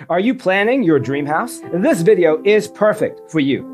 Are you planning your dream house? This video is perfect for you.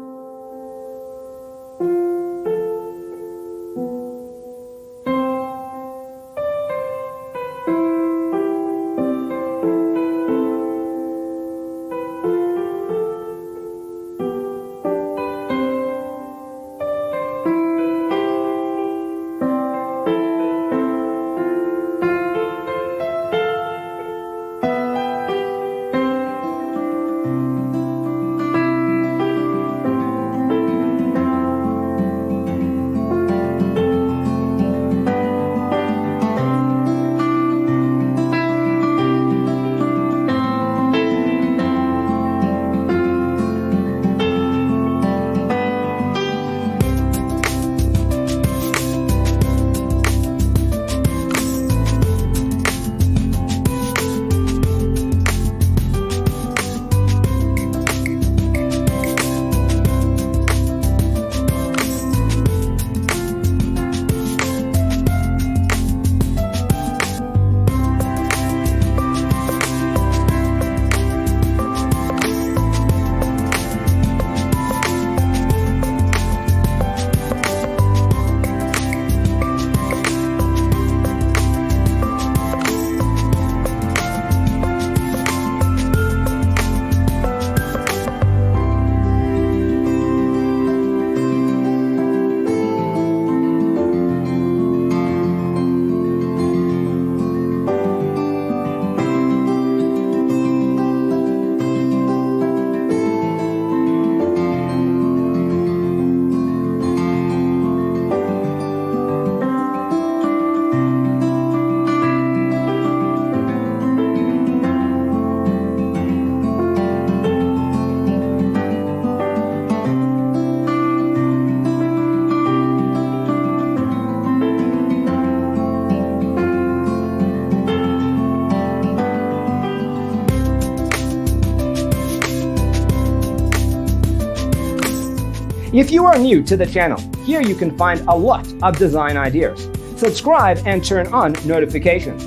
If you are new to the channel, here you can find a lot of design ideas. Subscribe and turn on notifications.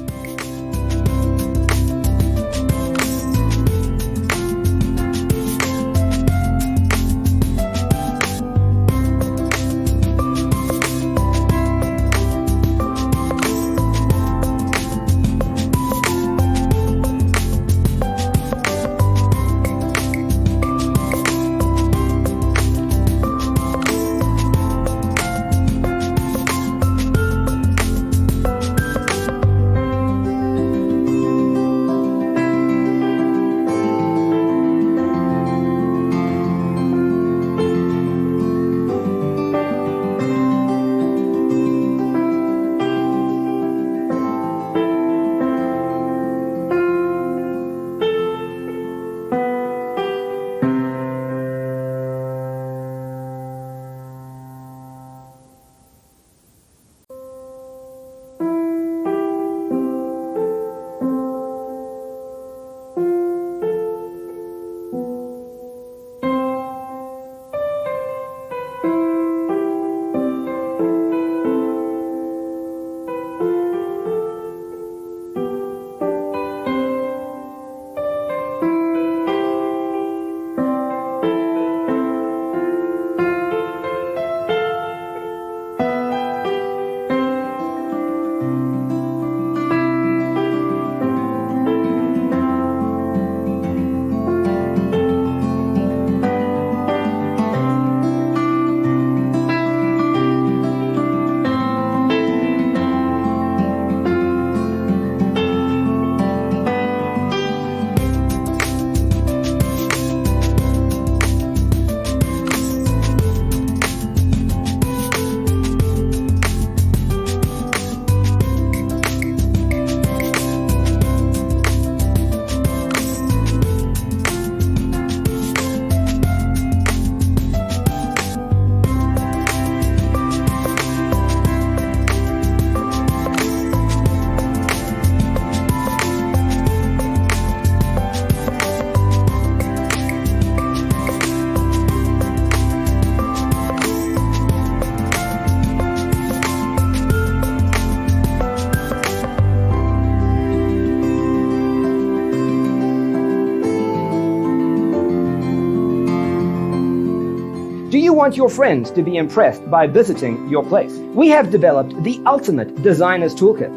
you want your friends to be impressed by visiting your place. We have developed the ultimate designer's toolkit.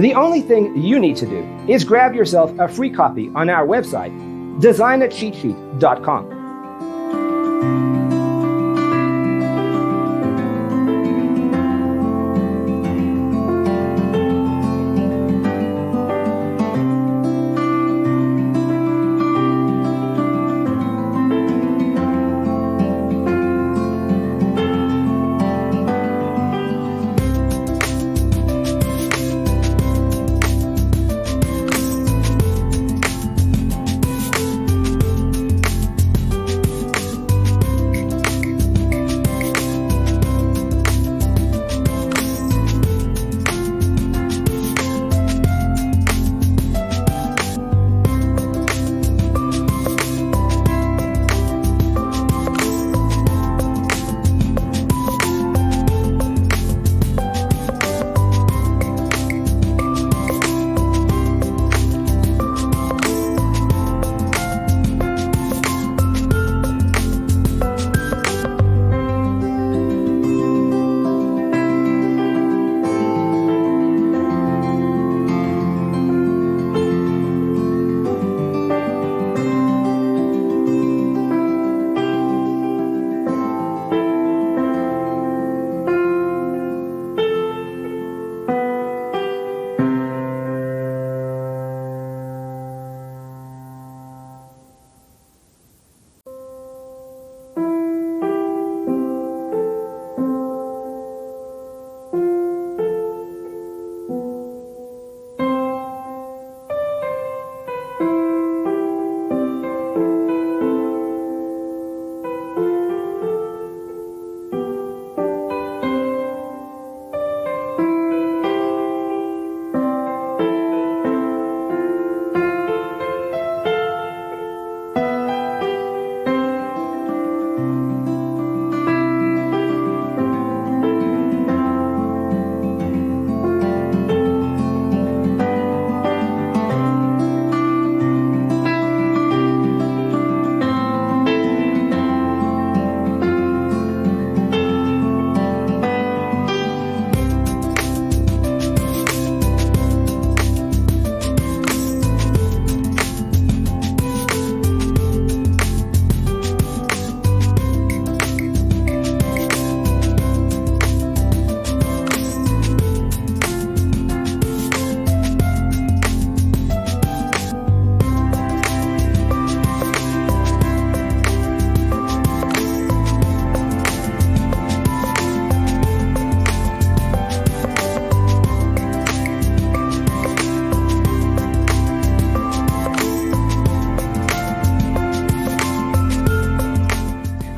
The only thing you need to do is grab yourself a free copy on our website, designercheatsheet.com.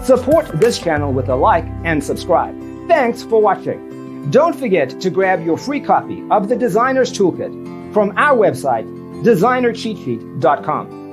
Support this channel with a like and subscribe. Thanks for watching. Don't forget to grab your free copy of the Designer's Toolkit from our website, designercheatsheet.com.